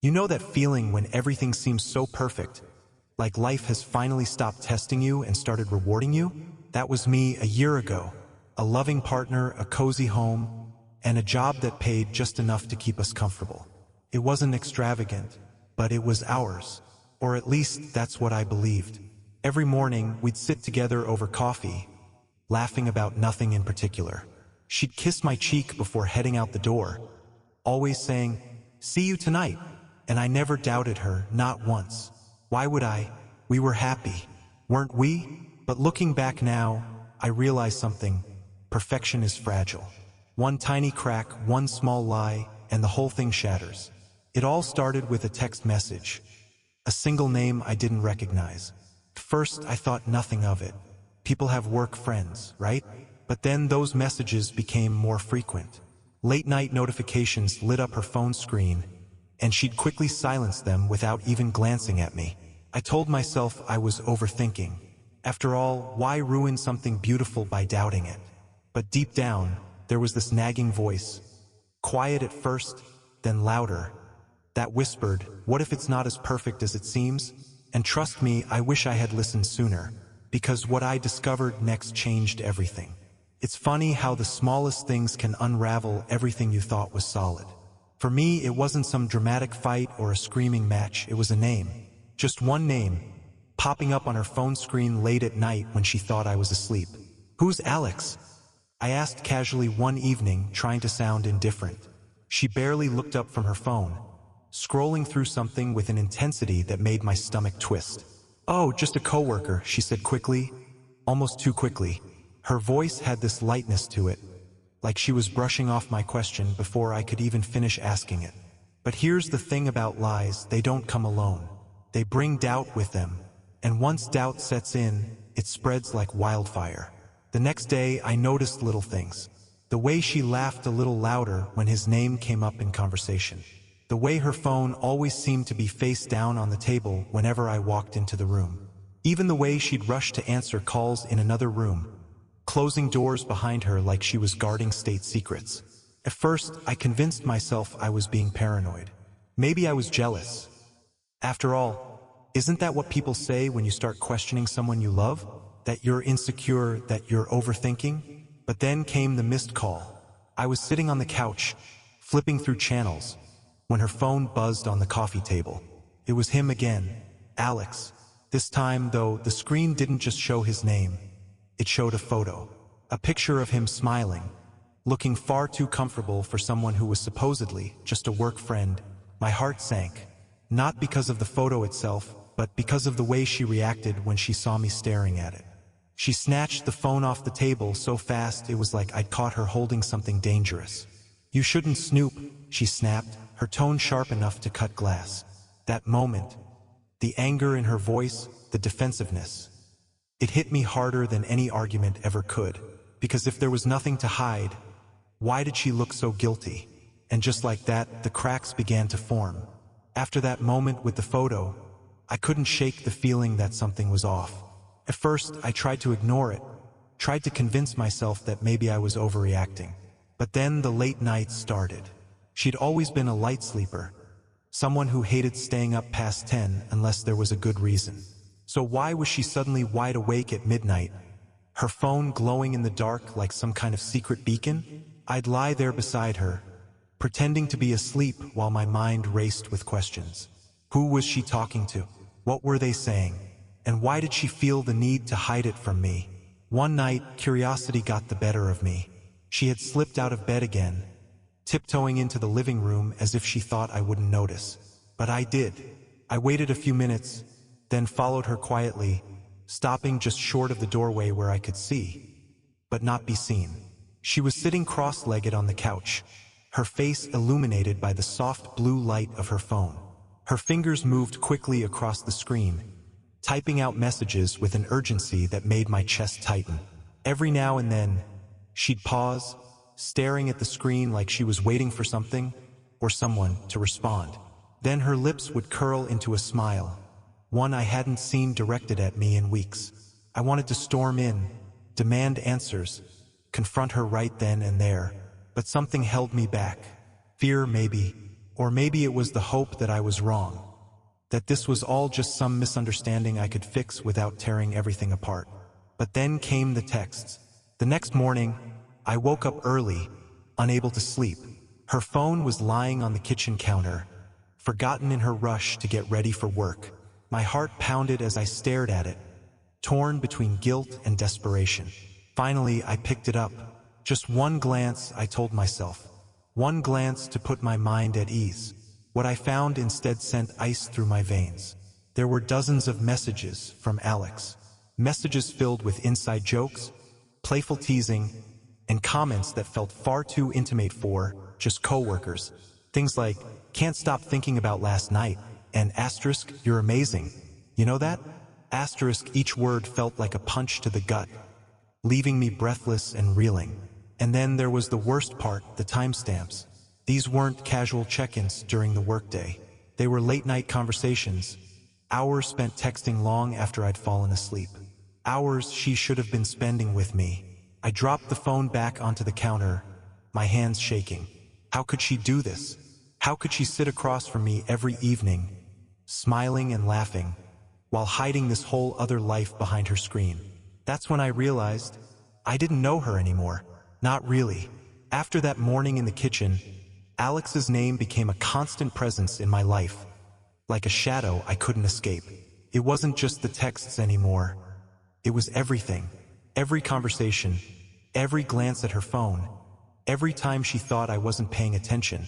You know that feeling when everything seems so perfect, like life has finally stopped testing you and started rewarding you? That was me a year ago. A loving partner, a cozy home, and a job that paid just enough to keep us comfortable. It wasn't extravagant, but it was ours. Or at least that's what I believed. Every morning, we'd sit together over coffee, laughing about nothing in particular. She'd kiss my cheek before heading out the door, always saying, "See you tonight." And I never doubted her, not once. Why would I? We were happy, weren't we? But looking back now, I realize something. Perfection is fragile. One tiny crack, one small lie, and the whole thing shatters. It all started with a text message. A single name I didn't recognize. At first, I thought nothing of it. People have work friends, right? But then those messages became more frequent. Late-night notifications lit up her phone screen, and she'd quickly silence them without even glancing at me. I told myself I was overthinking. After all, why ruin something beautiful by doubting it? But deep down, there was this nagging voice. Quiet at first, then louder. That whispered, "What if it's not as perfect as it seems?" And trust me, I wish I had listened sooner, because what I discovered next changed everything. It's funny how the smallest things can unravel everything you thought was solid. For me, it wasn't some dramatic fight or a screaming match, it was a name. Just one name, popping up on her phone screen late at night when she thought I was asleep. "Who's Alex?" I asked casually one evening, trying to sound indifferent. She barely looked up from her phone, scrolling through something with an intensity that made my stomach twist. "Oh, just a coworker," she said quickly, almost too quickly. Her voice had this lightness to it, like she was brushing off my question before I could even finish asking it. But here's the thing about lies, they don't come alone. They bring doubt with them, and once doubt sets in, it spreads like wildfire. The next day, I noticed little things. The way she laughed a little louder when his name came up in conversation. The way her phone always seemed to be face down on the table whenever I walked into the room. Even the way she'd rush to answer calls in another room, closing doors behind her like she was guarding state secrets. At first, I convinced myself I was being paranoid. Maybe I was jealous. After all, isn't that what people say when you start questioning someone you love? That you're insecure, that you're overthinking? But then came the missed call. I was sitting on the couch, flipping through channels, when her phone buzzed on the coffee table. It was him again, Alex. This time, though, the screen didn't just show his name. It showed a photo. A picture of him smiling, looking far too comfortable for someone who was supposedly just a work friend. My heart sank. Not because of the photo itself, but because of the way she reacted when she saw me staring at it. She snatched the phone off the table so fast it was like I'd caught her holding something dangerous. "You shouldn't snoop," she snapped, her tone sharp enough to cut glass. That moment, the anger in her voice, the defensiveness, it hit me harder than any argument ever could. Because if there was nothing to hide, why did she look so guilty? And just like that, the cracks began to form. After that moment with the photo, I couldn't shake the feeling that something was off. At first, I tried to ignore it, tried to convince myself that maybe I was overreacting. But then the late nights started. She'd always been a light sleeper, someone who hated staying up past 10 unless there was a good reason. So why was she suddenly wide awake at midnight, her phone glowing in the dark like some kind of secret beacon? I'd lie there beside her, pretending to be asleep while my mind raced with questions. Who was she talking to? What were they saying? And why did she feel the need to hide it from me? One night, curiosity got the better of me. She had slipped out of bed again, tiptoeing into the living room as if she thought I wouldn't notice. But I did. I waited a few minutes, then followed her quietly, stopping just short of the doorway where I could see, but not be seen. She was sitting cross-legged on the couch, her face illuminated by the soft blue light of her phone. Her fingers moved quickly across the screen, typing out messages with an urgency that made my chest tighten. Every now and then, she'd pause, staring at the screen like she was waiting for something or someone to respond. Then her lips would curl into a smile, one I hadn't seen directed at me in weeks. I wanted to storm in, demand answers, confront her right then and there, but something held me back. Fear, maybe. Or maybe it was the hope that I was wrong, that this was all just some misunderstanding I could fix without tearing everything apart. But then came the texts. The next morning, I woke up early, unable to sleep. Her phone was lying on the kitchen counter, forgotten in her rush to get ready for work. My heart pounded as I stared at it, torn between guilt and desperation. Finally, I picked it up. Just one glance, I told myself. One glance to put my mind at ease. What I found instead sent ice through my veins. There were dozens of messages from Alex. Messages filled with inside jokes, playful teasing, and comments that felt far too intimate for just coworkers. Things like, "Can't stop thinking about last night," and asterisk, "You're amazing." You know that? Asterisk, each word felt like a punch to the gut, leaving me breathless and reeling. And then there was the worst part, the timestamps. These weren't casual check-ins during the workday. They were late-night conversations, hours spent texting long after I'd fallen asleep. Hours she should have been spending with me. I dropped the phone back onto the counter, my hands shaking. How could she do this? How could she sit across from me every evening, smiling and laughing, while hiding this whole other life behind her screen? That's when I realized I didn't know her anymore. Not really. After that morning in the kitchen, Alex's name became a constant presence in my life, like a shadow I couldn't escape. It wasn't just the texts anymore. It was everything. Every conversation, every glance at her phone, every time she thought I wasn't paying attention.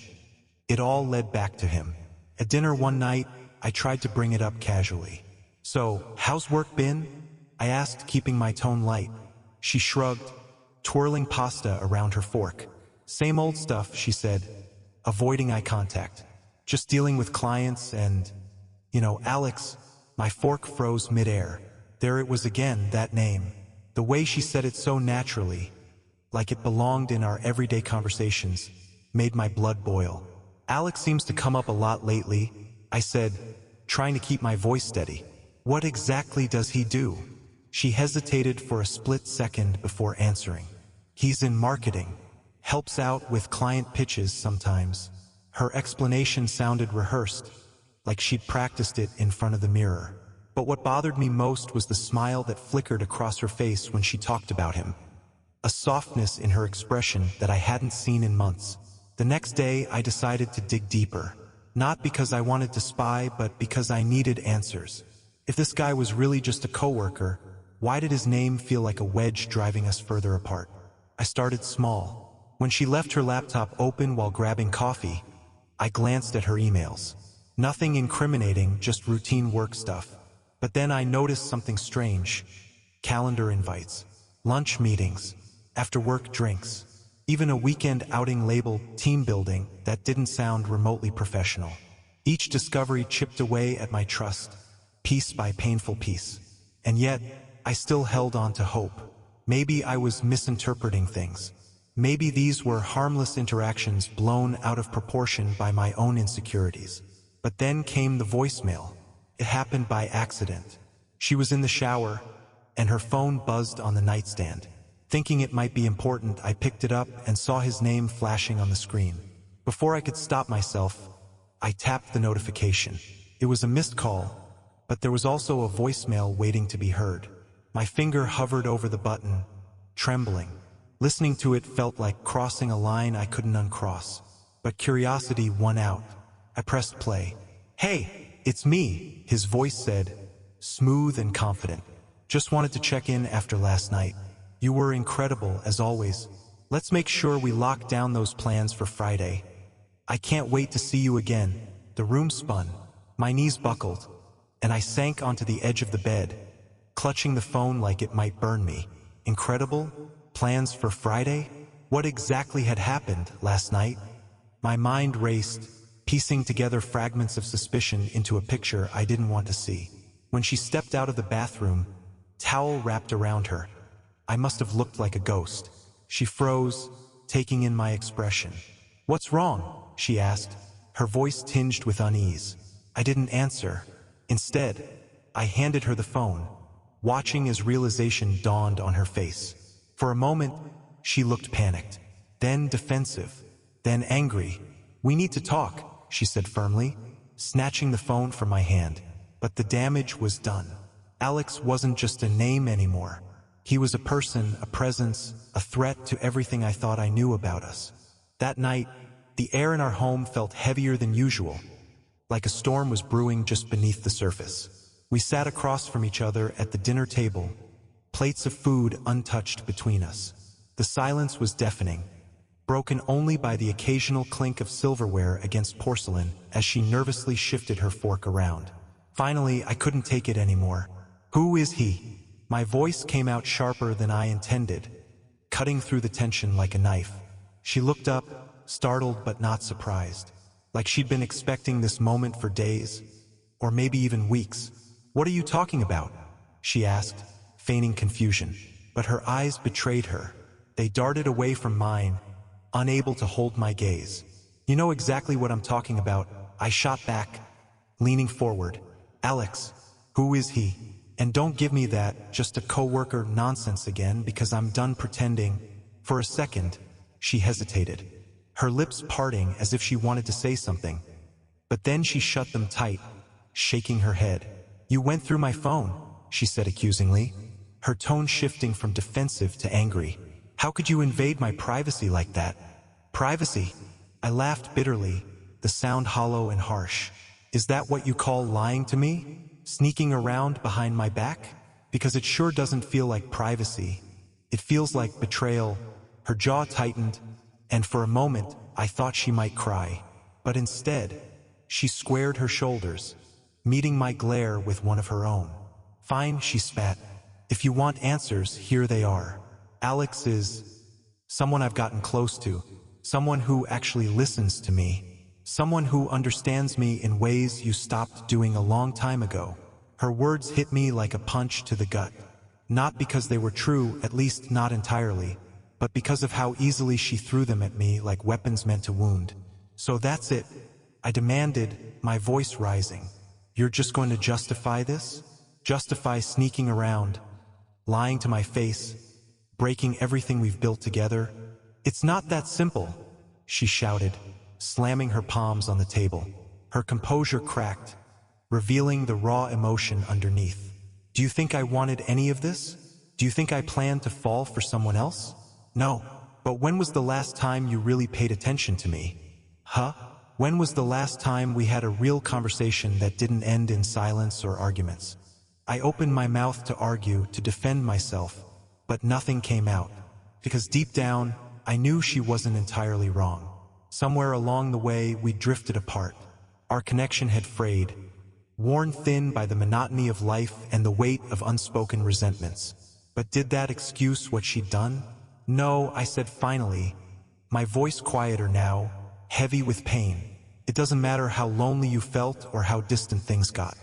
It all led back to him. At dinner one night, I tried to bring it up casually. "So, how's work been?" I asked, keeping my tone light. She shrugged, twirling pasta around her fork. "Same old stuff," she said, avoiding eye contact. "Just dealing with clients and, Alex." My fork froze midair. There it was again, that name. The way she said it so naturally, like it belonged in our everyday conversations, made my blood boil. "Alex seems to come up a lot lately," I said, trying to keep my voice steady. "What exactly does he do?" She hesitated for a split second before answering. "He's in marketing. Helps out with client pitches sometimes." Her explanation sounded rehearsed, like she'd practiced it in front of the mirror. But what bothered me most was the smile that flickered across her face when she talked about him. A softness in her expression that I hadn't seen in months. The next day, I decided to dig deeper. Not because I wanted to spy, but because I needed answers. If this guy was really just a coworker, why did his name feel like a wedge driving us further apart? I started small. When she left her laptop open while grabbing coffee, I glanced at her emails. Nothing incriminating, just routine work stuff. But then I noticed something strange. Calendar invites, lunch meetings, after-work drinks, even a weekend outing labeled team building that didn't sound remotely professional. Each discovery chipped away at my trust, piece by painful piece. And yet, I still held on to hope. Maybe I was misinterpreting things. Maybe these were harmless interactions blown out of proportion by my own insecurities. But then came the voicemail. It happened by accident. She was in the shower, and her phone buzzed on the nightstand. Thinking it might be important, I picked it up and saw his name flashing on the screen. Before I could stop myself, I tapped the notification. It was a missed call, but there was also a voicemail waiting to be heard. My finger hovered over the button, trembling. Listening to it felt like crossing a line I couldn't uncross. But curiosity won out. I pressed play. "Hey, it's me," his voice said, smooth and confident. "Just wanted to check in after last night. You were incredible, as always. Let's make sure we lock down those plans for Friday. I can't wait to see you again." The room spun. My knees buckled, and I sank onto the edge of the bed, clutching the phone like it might burn me. Incredible? Plans for Friday? What exactly had happened last night? My mind raced, piecing together fragments of suspicion into a picture I didn't want to see. When she stepped out of the bathroom, towel wrapped around her, I must have looked like a ghost. She froze, taking in my expression. "What's wrong?" she asked, her voice tinged with unease. I didn't answer. Instead, I handed her the phone, watching as realization dawned on her face. For a moment, she looked panicked, then defensive, then angry. "We need to talk," she said firmly, snatching the phone from my hand. But the damage was done. Alex wasn't just a name anymore. He was a person, a presence, a threat to everything I thought I knew about us. That night, the air in our home felt heavier than usual, like a storm was brewing just beneath the surface. We sat across from each other at the dinner table, plates of food untouched between us. The silence was deafening, broken only by the occasional clink of silverware against porcelain as she nervously shifted her fork around. Finally, I couldn't take it anymore. "Who is he?" My voice came out sharper than I intended, cutting through the tension like a knife. She looked up, startled but not surprised, like she'd been expecting this moment for days, or maybe even weeks. "What are you talking about?" she asked, feigning confusion. But her eyes betrayed her. They darted away from mine, unable to hold my gaze. "You know exactly what I'm talking about," I shot back, leaning forward. "Alex, who is he? And don't give me that, just a coworker nonsense again, because I'm done pretending." For a second, she hesitated, her lips parting as if she wanted to say something. But then she shut them tight, shaking her head. "You went through my phone," she said accusingly, her tone shifting from defensive to angry. "How could you invade my privacy like that?" "Privacy?" I laughed bitterly, the sound hollow and harsh. "Is that what you call lying to me? Sneaking around behind my back? Because it sure doesn't feel like privacy. It feels like betrayal." Her jaw tightened, and for a moment I thought she might cry. But instead, she squared her shoulders, meeting my glare with one of her own. "Fine," she spat. "If you want answers, here they are. Alex is someone I've gotten close to, someone who actually listens to me. Someone who understands me in ways you stopped doing a long time ago." Her words hit me like a punch to the gut. Not because they were true, at least not entirely, but because of how easily she threw them at me like weapons meant to wound. "So that's it?" I demanded, my voice rising. "You're just going to justify this? Justify sneaking around, lying to my face, breaking everything we've built together?" "It's not that simple," she shouted, slamming her palms on the table. Her composure cracked, revealing the raw emotion underneath. "Do you think I wanted any of this? Do you think I planned to fall for someone else? No. But when was the last time you really paid attention to me? Huh? When was the last time we had a real conversation that didn't end in silence or arguments?" I opened my mouth to argue, to defend myself, but nothing came out. Because deep down, I knew she wasn't entirely wrong. Somewhere along the way, we drifted apart. Our connection had frayed, worn thin by the monotony of life and the weight of unspoken resentments. But did that excuse what she'd done? "No," I said finally, my voice quieter now, heavy with pain. "It doesn't matter how lonely you felt or how distant things got.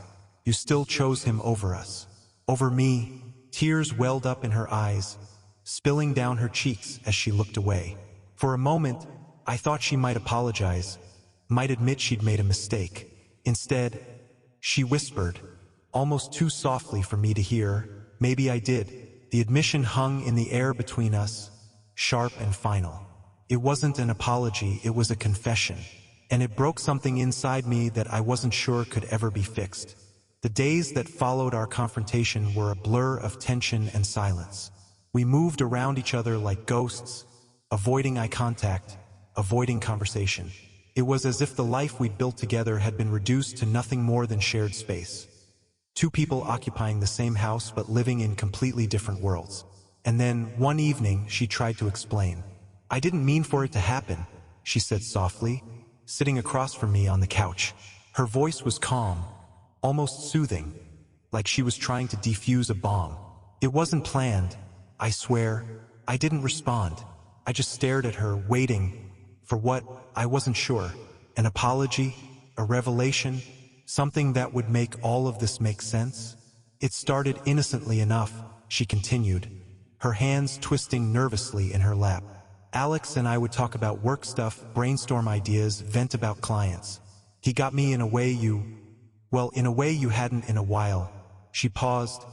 You still chose him over us. Over me." Tears welled up in her eyes, spilling down her cheeks as she looked away. For a moment, I thought she might apologize, might admit she'd made a mistake. Instead, she whispered, almost too softly for me to hear, "Maybe I did." The admission hung in the air between us, sharp and final. It wasn't an apology, it was a confession. And it broke something inside me that I wasn't sure could ever be fixed. The days that followed our confrontation were a blur of tension and silence. We moved around each other like ghosts, avoiding eye contact, avoiding conversation. It was as if the life we'd built together had been reduced to nothing more than shared space. Two people occupying the same house but living in completely different worlds. And then, one evening, she tried to explain. "I didn't mean for it to happen," she said softly, sitting across from me on the couch. Her voice was calm, almost soothing, like she was trying to defuse a bomb. "It wasn't planned, I swear." I didn't respond. I just stared at her, waiting for what, I wasn't sure. An apology? A revelation? Something that would make all of this make sense? "It started innocently enough," she continued, her hands twisting nervously in her lap. "Alex and I would talk about work stuff, brainstorm ideas, vent about clients. He got me in a way in a way you hadn't in a while." She paused,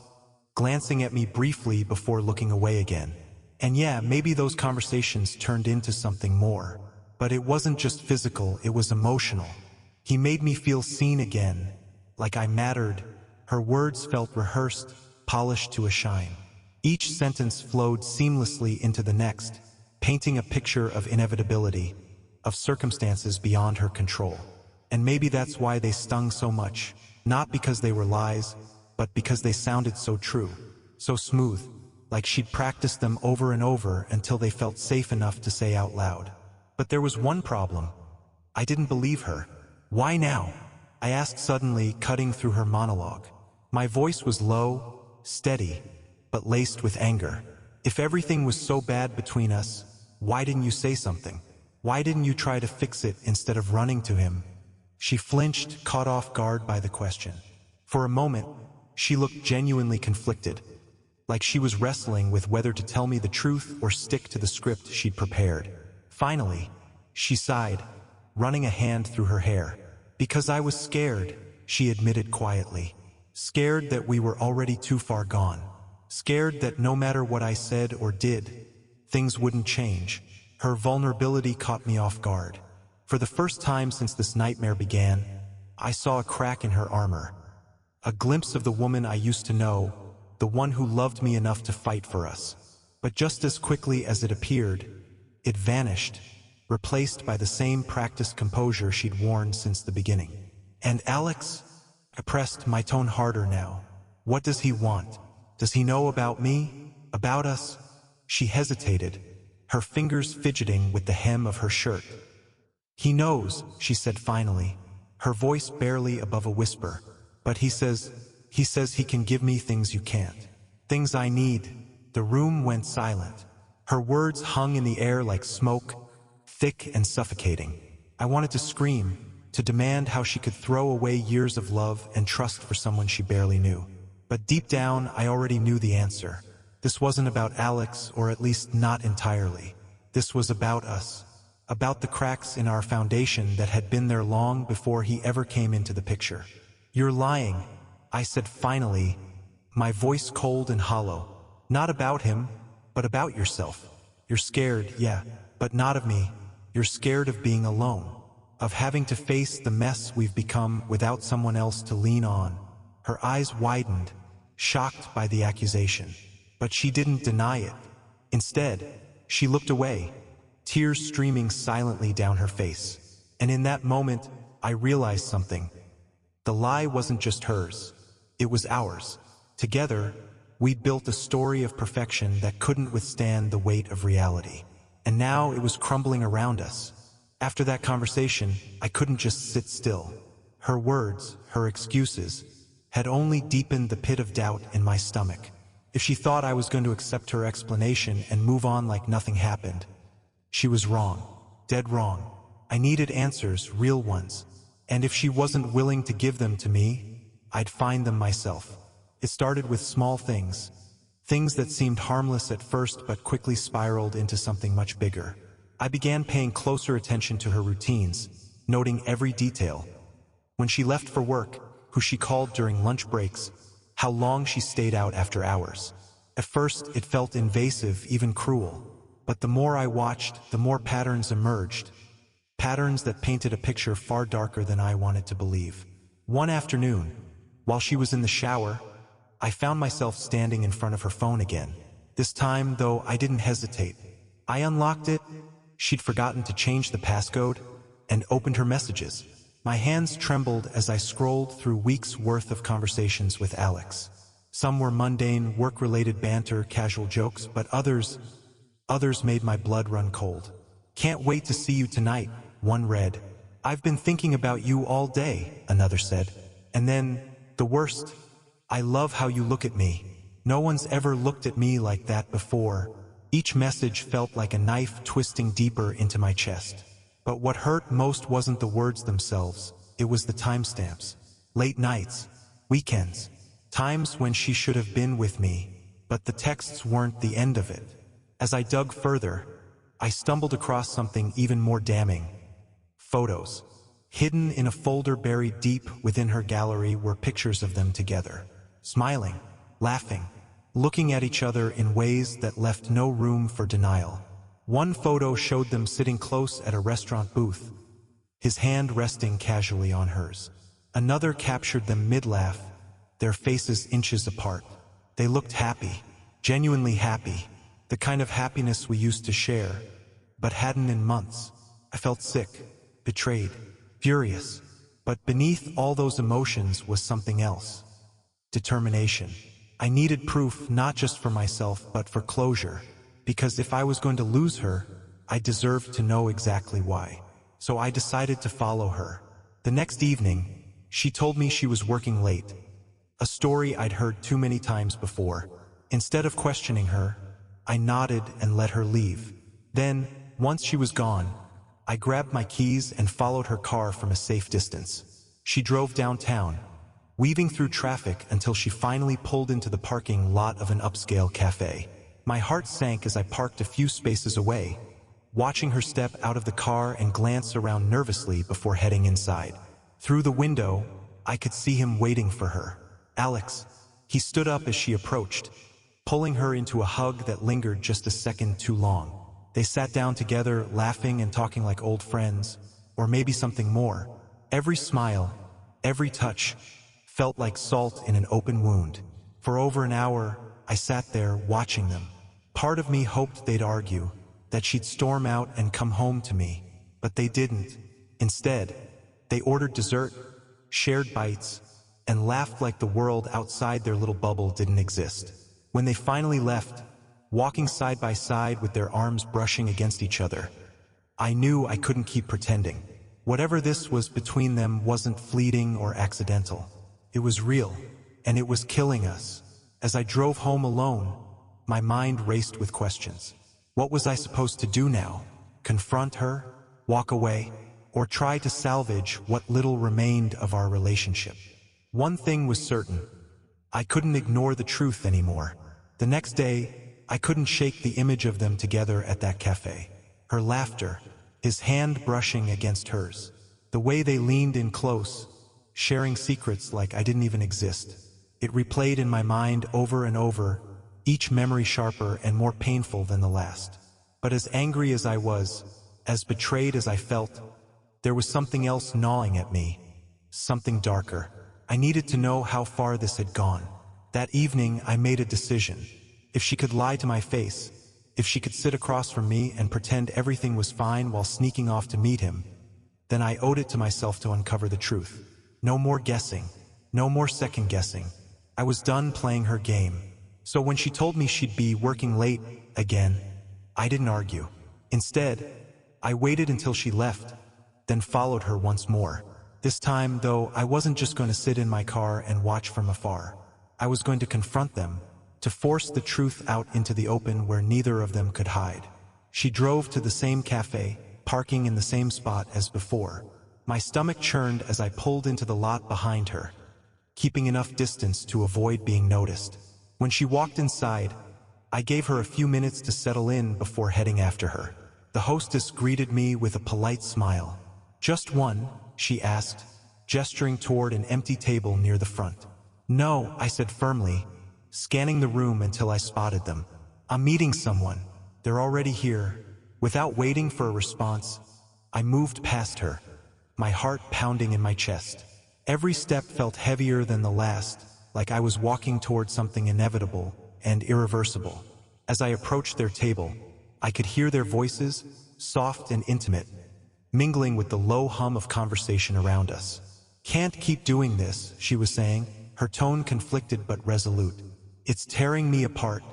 glancing at me briefly before looking away again. "And yeah, maybe those conversations turned into something more. But it wasn't just physical, it was emotional. He made me feel seen again, like I mattered. Her words felt rehearsed, polished to a shine. Each sentence flowed seamlessly into the next, painting a picture of inevitability, of circumstances beyond her control. And maybe that's why they stung so much, not because they were lies, but because they sounded so true, so smooth, like she'd practiced them over and over until they felt safe enough to say out loud. But there was one problem. I didn't believe her. Why now? I asked suddenly, cutting through her monologue. My voice was low, steady, but laced with anger. If everything was so bad between us, why didn't you say something? Why didn't you try to fix it instead of running to him? She flinched, caught off guard by the question. For a moment, she looked genuinely conflicted, like she was wrestling with whether to tell me the truth or stick to the script she'd prepared. Finally, she sighed, running a hand through her hair. Because I was scared, she admitted quietly. Scared that we were already too far gone. Scared that no matter what I said or did, things wouldn't change. Her vulnerability caught me off guard. For the first time since this nightmare began, I saw a crack in her armor. A glimpse of the woman I used to know, the one who loved me enough to fight for us. But just as quickly as it appeared, it vanished, replaced by the same practiced composure she'd worn since the beginning. And Alex? I pressed, my tone harder now. What does he want? Does he know about me? About us? She hesitated, her fingers fidgeting with the hem of her shirt. He knows, she said finally, her voice barely above a whisper. But he says he can give me things you can't. Things I need. The room went silent. Her words hung in the air like smoke, thick and suffocating. I wanted to scream, to demand how she could throw away years of love and trust for someone she barely knew. But deep down, I already knew the answer. This wasn't about Alex, or at least not entirely. This was about us. About the cracks in our foundation that had been there long before he ever came into the picture. You're lying, I said finally, my voice cold and hollow. Not about him, but about yourself. You're scared, yeah, but not of me. You're scared of being alone, of having to face the mess we've become without someone else to lean on. Her eyes widened, shocked by the accusation. But she didn't deny it. Instead, she looked away, tears streaming silently down her face. And in that moment, I realized something. The lie wasn't just hers. It was ours. Together, we'd built a story of perfection that couldn't withstand the weight of reality. And now it was crumbling around us. After that conversation, I couldn't just sit still. Her words, her excuses, had only deepened the pit of doubt in my stomach. If she thought I was going to accept her explanation and move on like nothing happened, she was wrong. Dead wrong. I needed answers, real ones. And if she wasn't willing to give them to me, I'd find them myself. It started with small things. Things that seemed harmless at first but quickly spiraled into something much bigger. I began paying closer attention to her routines, noting every detail. When she left for work, who she called during lunch breaks, how long she stayed out after hours. At first, it felt invasive, even cruel. But the more I watched, the more patterns emerged. Patterns that painted a picture far darker than I wanted to believe. One afternoon, while she was in the shower, I found myself standing in front of her phone again. This time, though, I didn't hesitate. I unlocked it. She'd forgotten to change the passcode, and opened her messages. My hands trembled as I scrolled through weeks' worth of conversations with Alex. Some were mundane, work-related banter, casual jokes, but others made my blood run cold. Can't wait to see you tonight, one read. I've been thinking about you all day, another said. And then, the worst, I love how you look at me. No one's ever looked at me like that before. Each message felt like a knife twisting deeper into my chest. But what hurt most wasn't the words themselves, it was the timestamps. Late nights, weekends, times when she should have been with me, but the texts weren't the end of it. As I dug further, I stumbled across something even more damning. Photos. Hidden in a folder buried deep within her gallery were pictures of them together, smiling, laughing, looking at each other in ways that left no room for denial. One photo showed them sitting close at a restaurant booth, his hand resting casually on hers. Another captured them mid-laugh, their faces inches apart. They looked happy, genuinely happy, the kind of happiness we used to share, but hadn't in months. I felt sick, betrayed, furious, but beneath all those emotions was something else. Determination. I needed proof not just for myself but for closure, because if I was going to lose her, I deserved to know exactly why. So I decided to follow her. The next evening, she told me she was working late, a story I'd heard too many times before. Instead of questioning her, I nodded and let her leave. Then, once she was gone, I grabbed my keys and followed her car from a safe distance. She drove downtown, weaving through traffic until she finally pulled into the parking lot of an upscale café. My heart sank as I parked a few spaces away, watching her step out of the car and glance around nervously before heading inside. Through the window, I could see him waiting for her. Alex. He stood up as she approached, pulling her into a hug that lingered just a second too long. They sat down together, laughing and talking like old friends, or maybe something more. Every smile, every touch, felt like salt in an open wound. For over an hour, I sat there watching them. Part of me hoped they'd argue, that she'd storm out and come home to me, but they didn't. Instead, they ordered dessert, shared bites, and laughed like the world outside their little bubble didn't exist. When they finally left, walking side by side with their arms brushing against each other, I knew I couldn't keep pretending. Whatever this was between them wasn't fleeting or accidental. It was real, and it was killing us. As I drove home alone, my mind raced with questions. What was I supposed to do now? Confront her? Walk away? Or try to salvage what little remained of our relationship? One thing was certain. I couldn't ignore the truth anymore. The next day, I couldn't shake the image of them together at that cafe. Her laughter, his hand brushing against hers, the way they leaned in close, sharing secrets like I didn't even exist. It replayed in my mind over and over, each memory sharper and more painful than the last. But as angry as I was, as betrayed as I felt, there was something else gnawing at me, something darker. I needed to know how far this had gone. That evening, I made a decision. If she could lie to my face, if she could sit across from me and pretend everything was fine while sneaking off to meet him, then I owed it to myself to uncover the truth. No more guessing, no more second guessing. I was done playing her game. So when she told me she'd be working late again, I didn't argue. Instead, I waited until she left, then followed her once more. This time, though, I wasn't just going to sit in my car and watch from afar. I was going to confront them, to force the truth out into the open where neither of them could hide. She drove to the same cafe, parking in the same spot as before. My stomach churned as I pulled into the lot behind her, keeping enough distance to avoid being noticed. When she walked inside, I gave her a few minutes to settle in before heading after her. The hostess greeted me with a polite smile. "Just one?" she asked, gesturing toward an empty table near the front. "No," I said firmly, scanning the room until I spotted them. "I'm meeting someone. They're already here." Without waiting for a response, I moved past her, my heart pounding in my chest. Every step felt heavier than the last, like I was walking toward something inevitable and irreversible. As I approached their table, I could hear their voices, soft and intimate, mingling with the low hum of conversation around us. "Can't keep doing this," she was saying, her tone conflicted but resolute. "It's tearing me apart."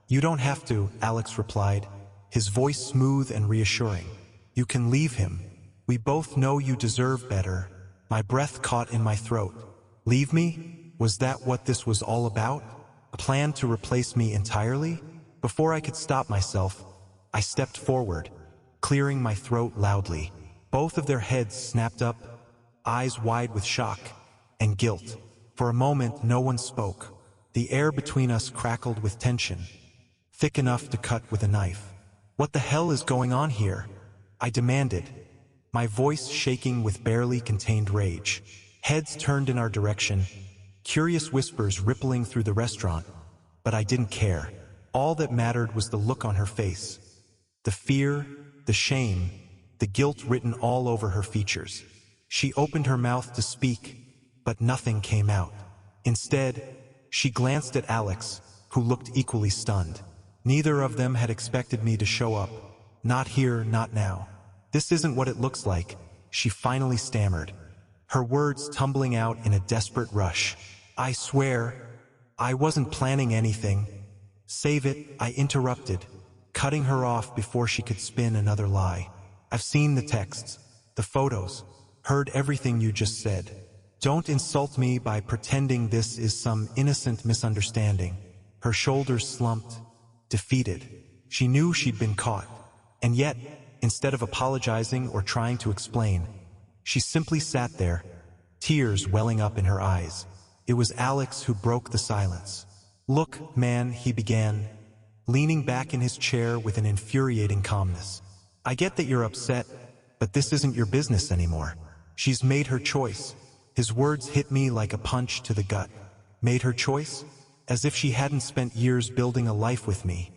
"You don't have to," Alex replied, his voice smooth and reassuring. "You can leave him. We both know you deserve better." My breath caught in my throat. Leave me? Was that what this was all about? A plan to replace me entirely? Before I could stop myself, I stepped forward, clearing my throat loudly. Both of their heads snapped up, eyes wide with shock and guilt. For a moment, no one spoke. The air between us crackled with tension, thick enough to cut with a knife. "What the hell is going on here?" I demanded, my voice shaking with barely contained rage. Heads turned in our direction, curious whispers rippling through the restaurant, but I didn't care. All that mattered was the look on her face. The fear, the shame, the guilt written all over her features. She opened her mouth to speak, but nothing came out. Instead, she glanced at Alex, who looked equally stunned. Neither of them had expected me to show up. Not here, not now. This isn't what it looks like, she finally stammered, her words tumbling out in a desperate rush. I swear, I wasn't planning anything. Save it, I interrupted, cutting her off before she could spin another lie. I've seen the texts, the photos, heard everything you just said. Don't insult me by pretending this is some innocent misunderstanding. Her shoulders slumped, defeated. She knew she'd been caught. And yet, instead of apologizing or trying to explain, she simply sat there, tears welling up in her eyes. It was Alex who broke the silence. Look, man, he began, leaning back in his chair with an infuriating calmness. I get that you're upset, but this isn't your business anymore. She's made her choice. His words hit me like a punch to the gut. Made her choice? As if she hadn't spent years building a life with me.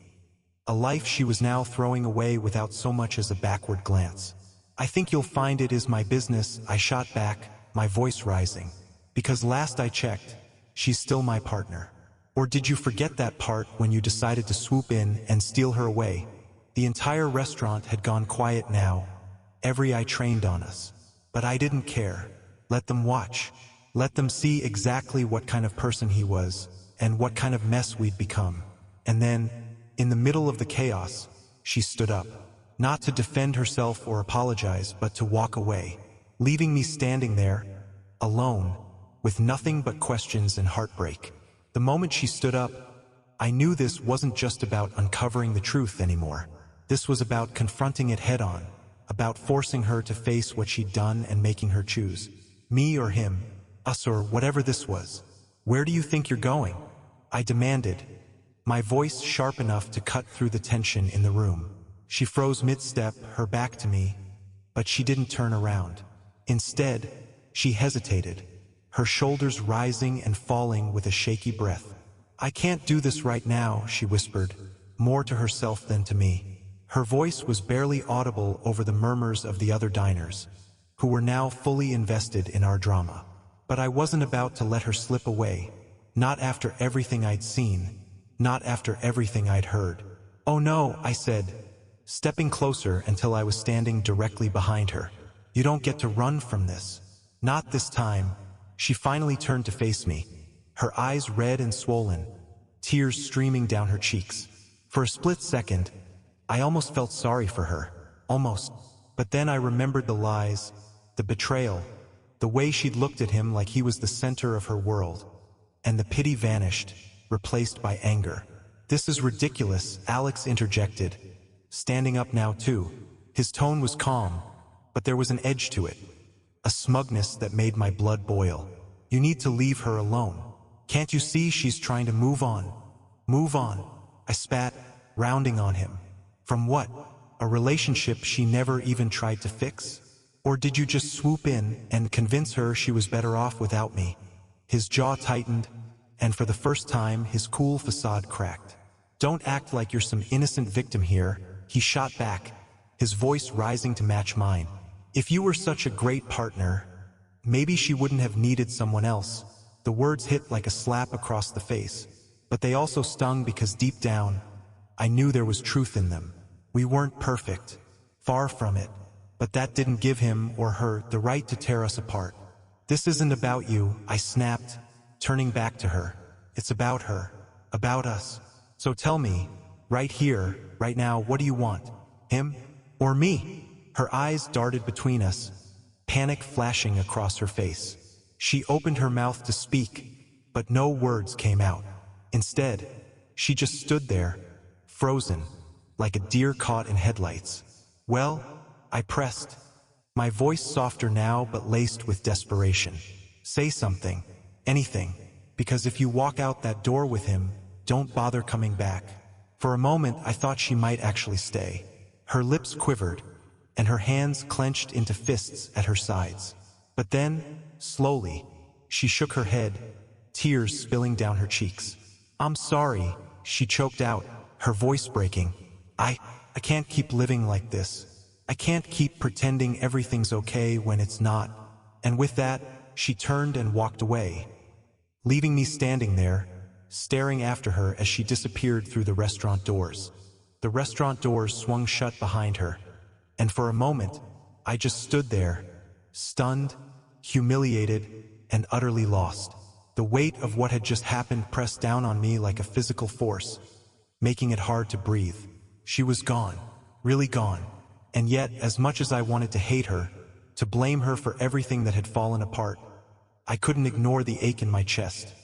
A life she was now throwing away without so much as a backward glance. I think you'll find it is my business, I shot back, my voice rising. Because last I checked, she's still my partner. Or did you forget that part when you decided to swoop in and steal her away? The entire restaurant had gone quiet now, every eye trained on us. But I didn't care. Let them watch. Let them see exactly what kind of person he was, and what kind of mess we'd become. And then, in the middle of the chaos, she stood up. Not to defend herself or apologize, but to walk away, leaving me standing there, alone, with nothing but questions and heartbreak. The moment she stood up, I knew this wasn't just about uncovering the truth anymore. This was about confronting it head-on, about forcing her to face what she'd done and making her choose. Me or him, us or whatever this was. Where do you think you're going? I demanded, my voice sharp enough to cut through the tension in the room. She froze mid-step, her back to me, but she didn't turn around. Instead, she hesitated, her shoulders rising and falling with a shaky breath. I can't do this right now, she whispered, more to herself than to me. Her voice was barely audible over the murmurs of the other diners, who were now fully invested in our drama. But I wasn't about to let her slip away, not after everything I'd seen, not after everything I'd heard. Oh no, I said, stepping closer until I was standing directly behind her. You don't get to run from this. Not this time. She finally turned to face me, her eyes red and swollen, tears streaming down her cheeks. For a split second, I almost felt sorry for her. Almost. But then I remembered the lies, the betrayal, the way she'd looked at him like he was the center of her world. And the pity vanished, replaced by anger. This is ridiculous, Alex interjected, standing up now too. His tone was calm, but there was an edge to it, a smugness that made my blood boil. You need to leave her alone. Can't you see she's trying to move on? Move on, I spat, rounding on him. From what? A relationship she never even tried to fix? Or did you just swoop in and convince her she was better off without me? His jaw tightened, and for the first time his cool facade cracked. Don't act like you're some innocent victim here, he shot back, his voice rising to match mine. If you were such a great partner, maybe she wouldn't have needed someone else. The words hit like a slap across the face, but they also stung because deep down, I knew there was truth in them. We weren't perfect, far from it, but that didn't give him or her the right to tear us apart. This isn't about you, I snapped, turning back to her. It's about her, about us. So tell me, right here, right now, what do you want? Him or me? Her eyes darted between us, panic flashing across her face. She opened her mouth to speak, but no words came out. Instead, she just stood there, frozen, like a deer caught in headlights. Well, I pressed, my voice softer now but laced with desperation. Say something, anything, because if you walk out that door with him, don't bother coming back. For a moment I thought she might actually stay. Her lips quivered, and her hands clenched into fists at her sides. But then, slowly, she shook her head, tears spilling down her cheeks. I'm sorry, she choked out, her voice breaking. I can't keep living like this. I can't keep pretending everything's okay when it's not. And with that, she turned and walked away, leaving me standing there, staring after her as she disappeared through the restaurant doors. The restaurant doors swung shut behind her, and for a moment, I just stood there, stunned, humiliated, and utterly lost. The weight of what had just happened pressed down on me like a physical force, making it hard to breathe. She was gone, really gone. And yet, as much as I wanted to hate her, to blame her for everything that had fallen apart, I couldn't ignore the ache in my chest.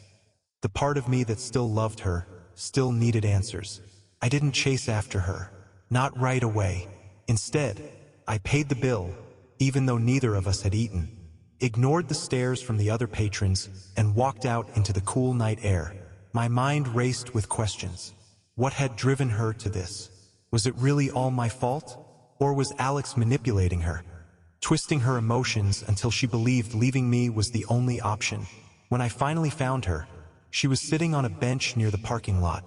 The part of me that still loved her, still needed answers. I didn't chase after her, not right away. Instead, I paid the bill, even though neither of us had eaten, ignored the stares from the other patrons, and walked out into the cool night air. My mind raced with questions. What had driven her to this? Was it really all my fault? Or was Alex manipulating her, twisting her emotions until she believed leaving me was the only option? When I finally found her, she was sitting on a bench near the parking lot,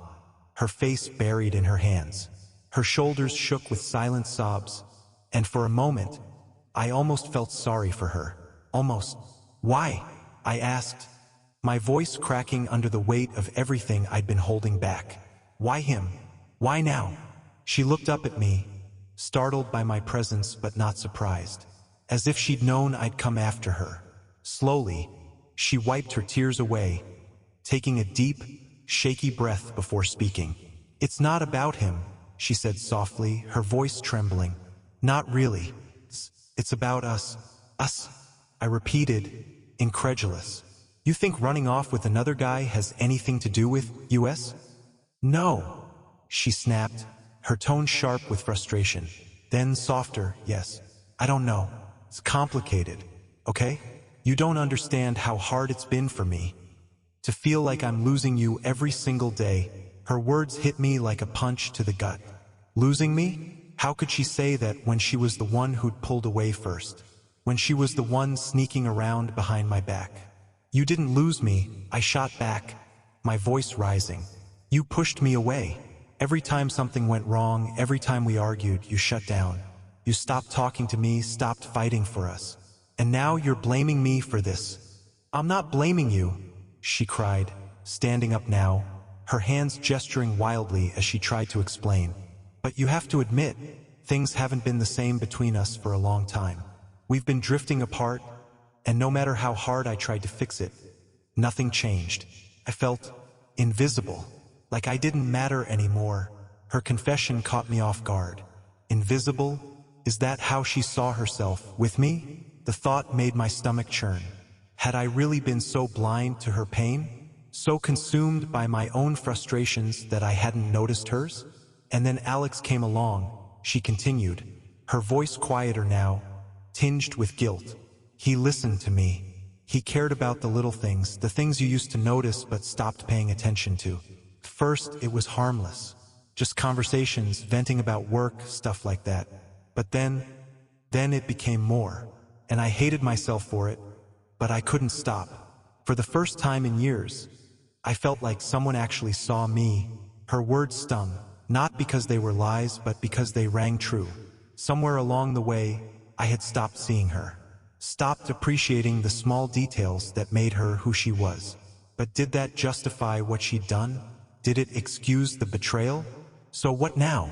her face buried in her hands. Her shoulders shook with silent sobs, and for a moment, I almost felt sorry for her. Almost. Why? I asked, my voice cracking under the weight of everything I'd been holding back. Why him? Why now? She looked up at me, startled by my presence but not surprised, as if she'd known I'd come after her. Slowly, she wiped her tears away, taking a deep, shaky breath before speaking. It's not about him, she said softly, her voice trembling. Not really. It's about us. Us, I repeated, incredulous. You think running off with another guy has anything to do with us? No, she snapped, her tone sharp with frustration. Then softer, yes. I don't know. It's complicated, okay? You don't understand how hard it's been for me to feel like I'm losing you every single day. Her words hit me like a punch to the gut. Losing me? How could she say that when she was the one who'd pulled away first? When she was the one sneaking around behind my back? You didn't lose me, I shot back, my voice rising. You pushed me away. Every time something went wrong, every time we argued, you shut down. You stopped talking to me, stopped fighting for us. And now you're blaming me for this. I'm not blaming you, she cried, standing up now, her hands gesturing wildly as she tried to explain. But you have to admit, things haven't been the same between us for a long time. We've been drifting apart, and no matter how hard I tried to fix it, nothing changed. I felt invisible, like I didn't matter anymore. Her confession caught me off guard. Invisible? Is that how she saw herself, with me? The thought made my stomach churn. Had I really been so blind to her pain? So consumed by my own frustrations that I hadn't noticed hers? And then Alex came along, she continued, her voice quieter now, tinged with guilt. He listened to me. He cared about the little things, the things you used to notice but stopped paying attention to. First, it was harmless. Just conversations, venting about work, stuff like that. But then it became more. And I hated myself for it, but I couldn't stop. For the first time in years, I felt like someone actually saw me. Her words stung, not because they were lies, but because they rang true. Somewhere along the way, I had stopped seeing her. Stopped appreciating the small details that made her who she was. But did that justify what she'd done? Did it excuse the betrayal? So what now?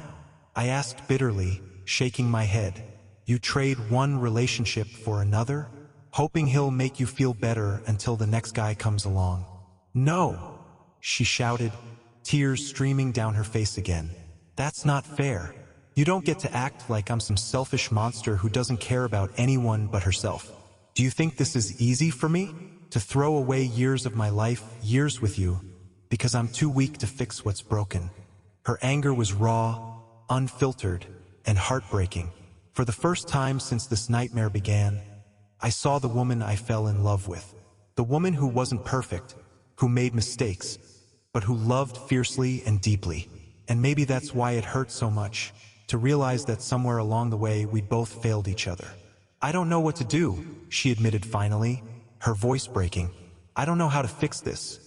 I asked bitterly, shaking my head. You trade one relationship for another, hoping he'll make you feel better until the next guy comes along. No, she shouted, tears streaming down her face again. That's not fair. You don't get to act like I'm some selfish monster who doesn't care about anyone but herself. Do you think this is easy for me? To throw away years of my life, years with you, because I'm too weak to fix what's broken. Her anger was raw, unfiltered, and heartbreaking. For the first time since this nightmare began, I saw the woman I fell in love with. The woman who wasn't perfect, who made mistakes, but who loved fiercely and deeply. And maybe that's why it hurt so much, to realize that somewhere along the way we'd both failed each other. I don't know what to do, she admitted finally, her voice breaking. I don't know how to fix this,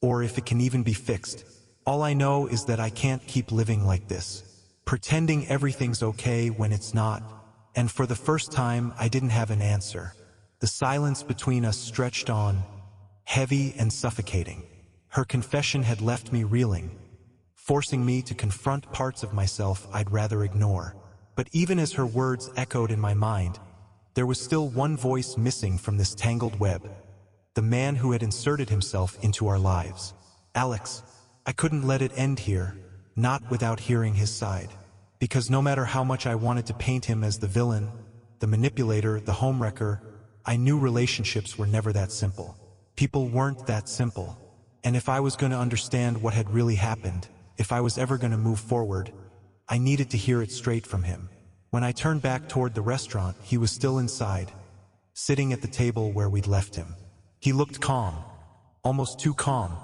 or if it can even be fixed. All I know is that I can't keep living like this, pretending everything's okay when it's not. And for the first time, I didn't have an answer. The silence between us stretched on, heavy and suffocating. Her confession had left me reeling, forcing me to confront parts of myself I'd rather ignore. But even as her words echoed in my mind, there was still one voice missing from this tangled web. The man who had inserted himself into our lives. Alex. I couldn't let it end here, not without hearing his side. Because no matter how much I wanted to paint him as the villain, the manipulator, the homewrecker, I knew relationships were never that simple. People weren't that simple. And if I was going to understand what had really happened, if I was ever going to move forward, I needed to hear it straight from him. When I turned back toward the restaurant, he was still inside, sitting at the table where we'd left him. He looked calm, almost too calm,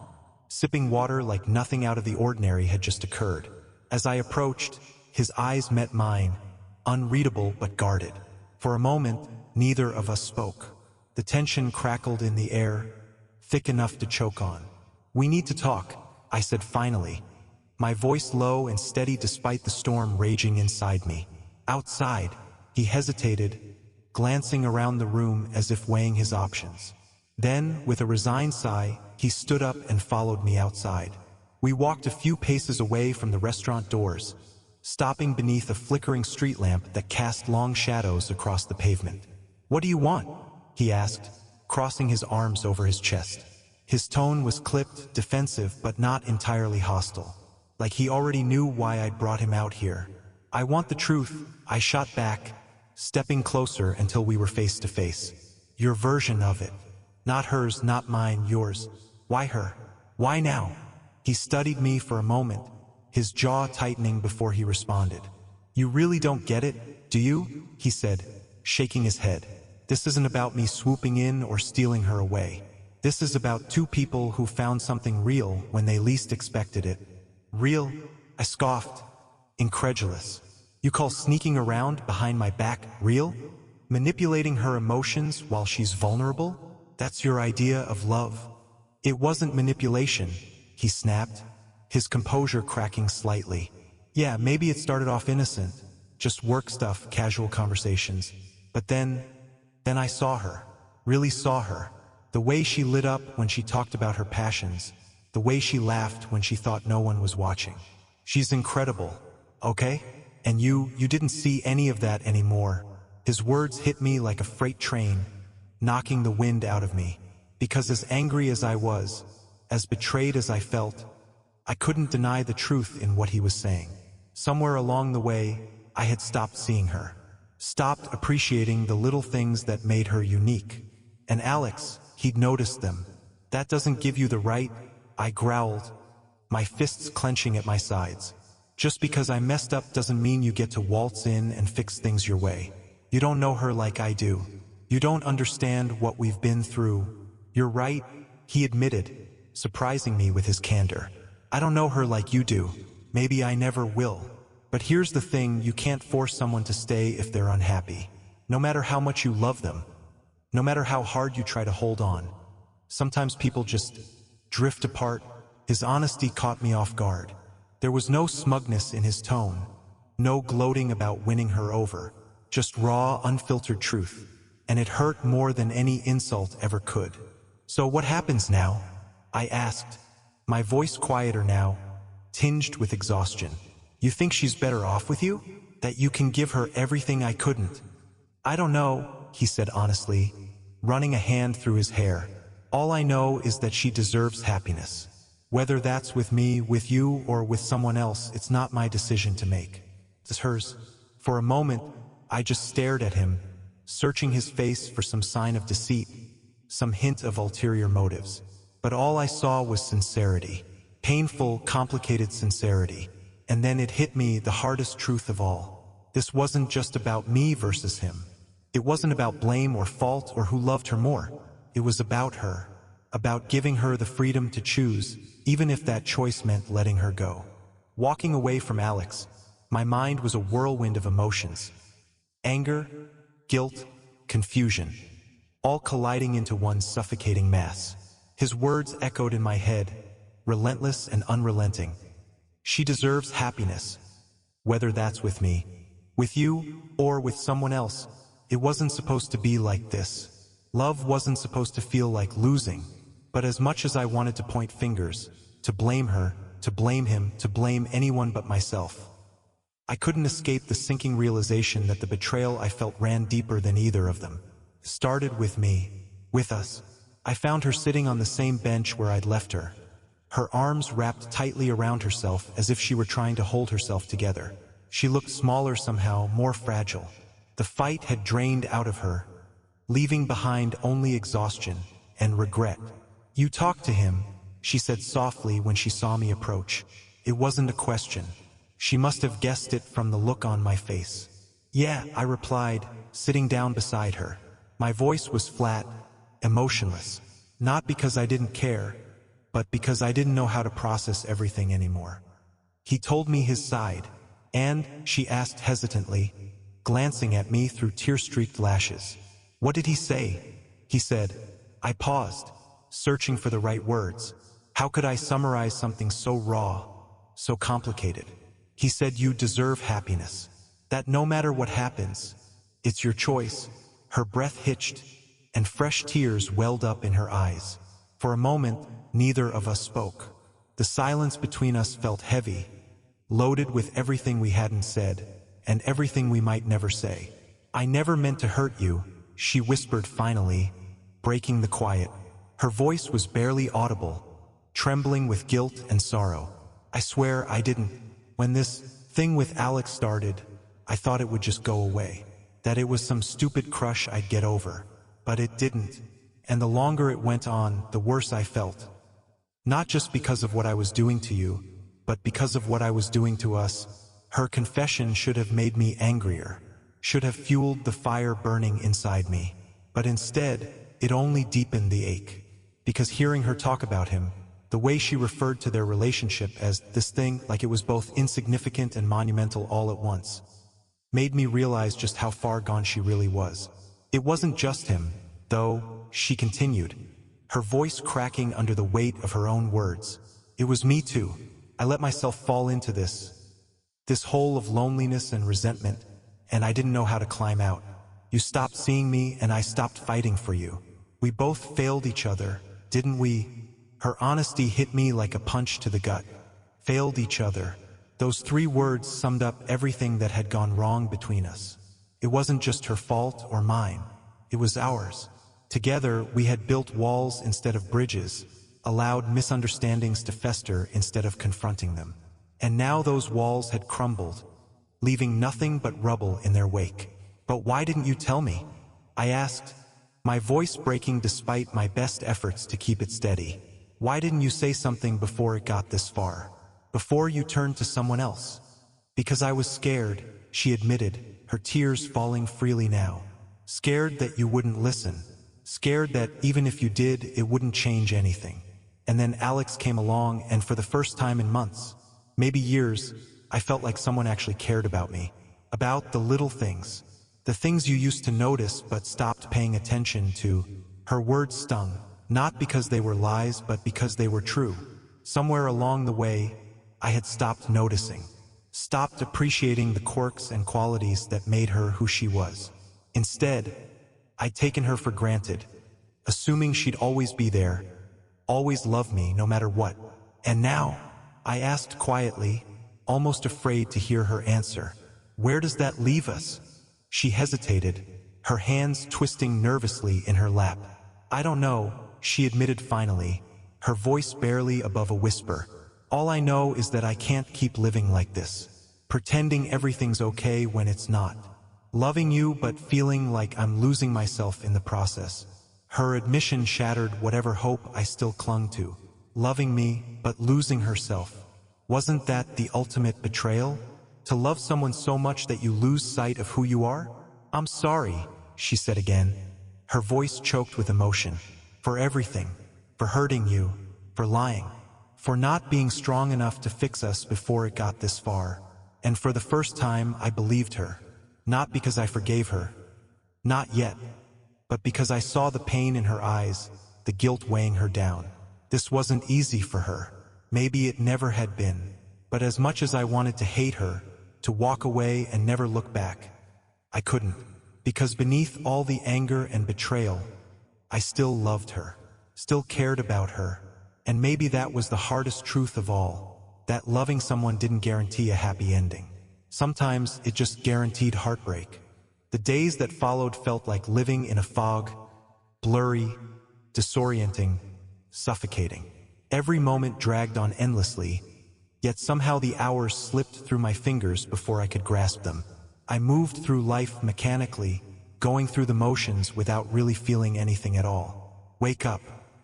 sipping water like nothing out of the ordinary had just occurred. As I approached, his eyes met mine, unreadable but guarded. For a moment, neither of us spoke. The tension crackled in the air, thick enough to choke on. "We need to talk," I said finally, my voice low and steady despite the storm raging inside me. Outside, he hesitated, glancing around the room as if weighing his options. Then, with a resigned sigh, he stood up and followed me outside. We walked a few paces away from the restaurant doors, stopping beneath a flickering street lamp that cast long shadows across the pavement. "What do you want?" he asked, crossing his arms over his chest. His tone was clipped, defensive, but not entirely hostile. Like he already knew why I'd brought him out here. "I want the truth," I shot back, stepping closer until we were face to face. "Your version of it. Not hers, not mine, yours." "Why her? Why now?" He studied me for a moment, his jaw tightening before he responded. "You really don't get it, do you?" he said, shaking his head. "This isn't about me swooping in or stealing her away. This is about two people who found something real when they least expected it." "Real?" I scoffed, incredulous. "You call sneaking around behind my back real? Manipulating her emotions while she's vulnerable? That's your idea of love?" "It wasn't manipulation," he snapped, his composure cracking slightly. "Yeah, maybe it started off innocent, just work stuff, casual conversations. But then I saw her, really saw her. The way she lit up when she talked about her passions, the way she laughed when she thought no one was watching. She's incredible, okay? And you didn't see any of that anymore." His words hit me like a freight train, knocking the wind out of me. Because as angry as I was, as betrayed as I felt, I couldn't deny the truth in what he was saying. Somewhere along the way, I had stopped seeing her. Stopped appreciating the little things that made her unique. And Alex, he'd noticed them. "That doesn't give you the right," I growled, my fists clenching at my sides. "Just because I messed up doesn't mean you get to waltz in and fix things your way. You don't know her like I do. You don't understand what we've been through." "You're right," he admitted, surprising me with his candor. "I don't know her like you do. Maybe I never will. But here's the thing, you can't force someone to stay if they're unhappy. No matter how much you love them. No matter how hard you try to hold on. Sometimes people just drift apart." His honesty caught me off guard. There was no smugness in his tone, no gloating about winning her over, just raw, unfiltered truth. And it hurt more than any insult ever could. "So what happens now?" I asked, my voice quieter now, tinged with exhaustion. "You think she's better off with you? That you can give her everything I couldn't?" "I don't know," he said honestly, running a hand through his hair. "All I know is that she deserves happiness. Whether that's with me, with you, or with someone else, it's not my decision to make. It's hers." For a moment, I just stared at him, searching his face for some sign of deceit, some hint of ulterior motives. But all I saw was sincerity. Painful, complicated sincerity. And then it hit me, the hardest truth of all. This wasn't just about me versus him. It wasn't about blame or fault or who loved her more. It was about her. About giving her the freedom to choose, even if that choice meant letting her go. Walking away from Alex, my mind was a whirlwind of emotions. Anger, guilt, confusion, all colliding into one suffocating mass. His words echoed in my head, relentless and unrelenting. "She deserves happiness. Whether that's with me, With you, or with someone else, it wasn't supposed to be like this. Love wasn't supposed to feel like losing, but as much as I wanted to point fingers, to blame her, to blame him, to blame anyone but myself, I couldn't escape the sinking realization that the betrayal I felt ran deeper than either of them. It started with me, with us. I found her sitting on the same bench where I'd left her, her arms wrapped tightly around herself as if she were trying to hold herself together. She looked smaller somehow, more fragile. The fight had drained out of her, leaving behind only exhaustion and regret. "You talked to him," she said softly when she saw me approach. It wasn't a question. She must have guessed it from the look on my face. "Yeah," I replied, sitting down beside her. My voice was flat, emotionless. Not because I didn't care, but because I didn't know how to process everything anymore. "He told me his side." "And?" she asked hesitantly, glancing at me through tear-streaked lashes. "What did he say?" "He said." I paused, searching for the right words. How could I summarize something so raw, so complicated? "He said you deserve happiness. That no matter what happens, it's your choice." Her breath hitched, and fresh tears welled up in her eyes. For a moment, neither of us spoke. The silence between us felt heavy, loaded with everything we hadn't said, and everything we might never say. "I never meant to hurt you," she whispered finally, breaking the quiet. Her voice was barely audible, trembling with guilt and sorrow. "I swear I didn't. When this thing with Alex started, I thought it would just go away, that it was some stupid crush I'd get over. But it didn't. And the longer it went on, the worse I felt. Not just because of what I was doing to you, but because of what I was doing to us." Her confession should have made me angrier, should have fueled the fire burning inside me. But instead, it only deepened the ache. Because hearing her talk about him, the way she referred to their relationship as this thing, like it was both insignificant and monumental all at once, made me realize just how far gone she really was. "It wasn't just him, though," she continued, her voice cracking under the weight of her own words. "It was me too. I let myself fall into this hole of loneliness and resentment, and I didn't know how to climb out. You stopped seeing me, and I stopped fighting for you. We both failed each other, didn't we?" Her honesty hit me like a punch to the gut. Failed each other. Those 3 words summed up everything that had gone wrong between us. It wasn't just her fault or mine. It was ours. Together, we had built walls instead of bridges, allowed misunderstandings to fester instead of confronting them. And now those walls had crumbled, leaving nothing but rubble in their wake. "But why didn't you tell me?" I asked, my voice breaking despite my best efforts to keep it steady. "Why didn't you say something before it got this far? Before you turned to someone else?" "Because I was scared," she admitted, her tears falling freely now. "Scared that you wouldn't listen. Scared that even if you did, it wouldn't change anything. And then Alex came along, and for the first time in months, maybe years, I felt like someone actually cared about me. About the little things. The things you used to notice but stopped paying attention to." Her words stung, not because they were lies but because they were true. Somewhere along the way, I had stopped noticing. Stopped appreciating the quirks and qualities that made her who she was. Instead, I'd taken her for granted, assuming she'd always be there, always love me no matter what. "And now?" I asked quietly, almost afraid to hear her answer. "Where does that leave us?" She hesitated, her hands twisting nervously in her lap. "I don't know," she admitted finally, her voice barely above a whisper. "All I know is that I can't keep living like this, pretending everything's okay when it's not. Loving you but feeling like I'm losing myself in the process." Her admission shattered whatever hope I still clung to. Loving me, but losing herself. Wasn't that the ultimate betrayal? To love someone so much that you lose sight of who you are? "I'm sorry," she said again, her voice choked with emotion. "For everything. For hurting you. For lying. For not being strong enough to fix us before it got this far." And for the first time, I believed her. Not because I forgave her. Not yet. But because I saw the pain in her eyes, the guilt weighing her down. This wasn't easy for her. Maybe it never had been. But as much as I wanted to hate her, to walk away and never look back. I couldn't, because beneath all the anger and betrayal, I still loved her, still cared about her, and maybe that was the hardest truth of all, that loving someone didn't guarantee a happy ending. Sometimes it just guaranteed heartbreak. The days that followed felt like living in a fog, blurry, disorienting, suffocating. Every moment dragged on endlessly, yet somehow the hours slipped through my fingers before I could grasp them. I moved through life mechanically, going through the motions without really feeling anything at all. Wake up,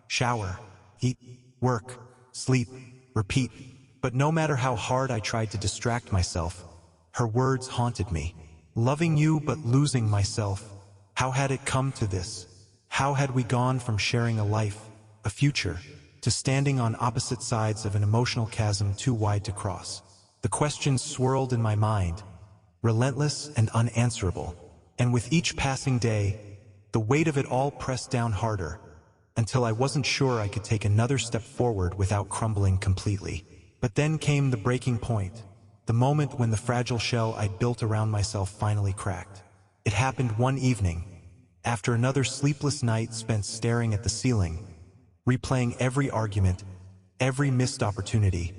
shower, eat, work, sleep, repeat. But no matter how hard I tried to distract myself, her words haunted me. Loving you but losing myself. How had it come to this? How had we gone from sharing a life, a future, to standing on opposite sides of an emotional chasm too wide to cross? The questions swirled in my mind, relentless and unanswerable. And with each passing day, the weight of it all pressed down harder, until I wasn't sure I could take another step forward without crumbling completely. But then came the breaking point, the moment when the fragile shell I'd built around myself finally cracked. It happened one evening, after another sleepless night spent staring at the ceiling, replaying every argument, every missed opportunity,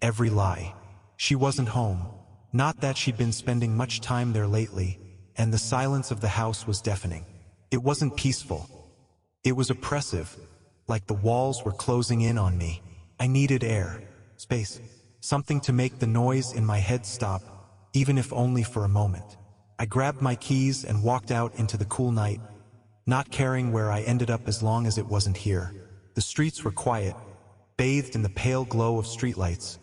every lie. She wasn't home. Not that she'd been spending much time there lately, and the silence of the house was deafening. It wasn't peaceful. It was oppressive, like the walls were closing in on me. I needed air, space, something to make the noise in my head stop, even if only for a moment. I grabbed my keys and walked out into the cool night, not caring where I ended up as long as it wasn't here. The streets were quiet, bathed in the pale glow of streetlights,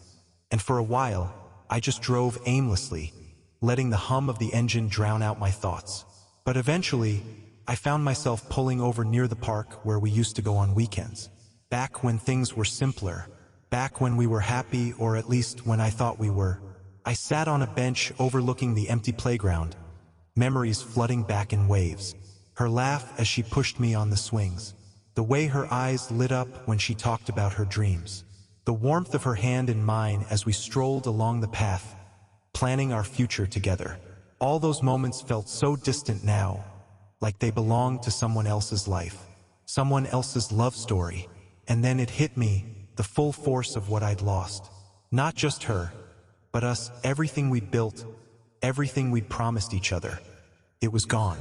and for a while, I just drove aimlessly, letting the hum of the engine drown out my thoughts. But eventually, I found myself pulling over near the park where we used to go on weekends. Back when things were simpler, back when we were happy, or at least when I thought we were. I sat on a bench overlooking the empty playground, memories flooding back in waves. Her laugh as she pushed me on the swings, the way her eyes lit up when she talked about her dreams, the warmth of her hand in mine as we strolled along the path, planning our future together. All those moments felt so distant now, like they belonged to someone else's life, someone else's love story. And then it hit me, the full force of what I'd lost. Not just her, but us, everything we'd built, everything we'd promised each other. It was gone,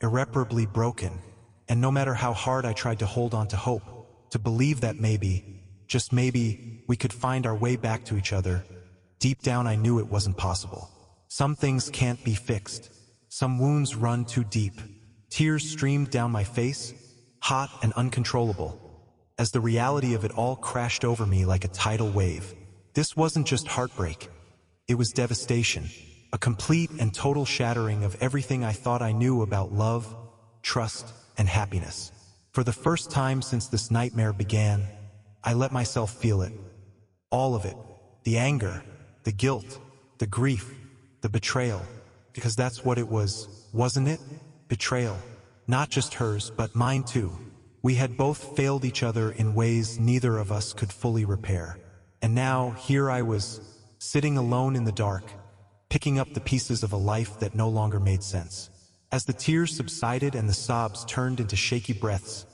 irreparably broken, and no matter how hard I tried to hold on to hope, to believe that maybe, just maybe, we could find our way back to each other, deep down I knew it wasn't possible. Some things can't be fixed. Some wounds run too deep. Tears streamed down my face, hot and uncontrollable, as the reality of it all crashed over me like a tidal wave. This wasn't just heartbreak. It was devastation, a complete and total shattering of everything I thought I knew about love, trust, and happiness. For the first time since this nightmare began, I let myself feel it. All of it. The anger, the guilt, the grief, the betrayal. Because that's what it was, wasn't it? Betrayal. Not just hers, but mine too. We had both failed each other in ways neither of us could fully repair. And now, here I was, sitting alone in the dark, picking up the pieces of a life that no longer made sense. As the tears subsided and the sobs turned into shaky breaths,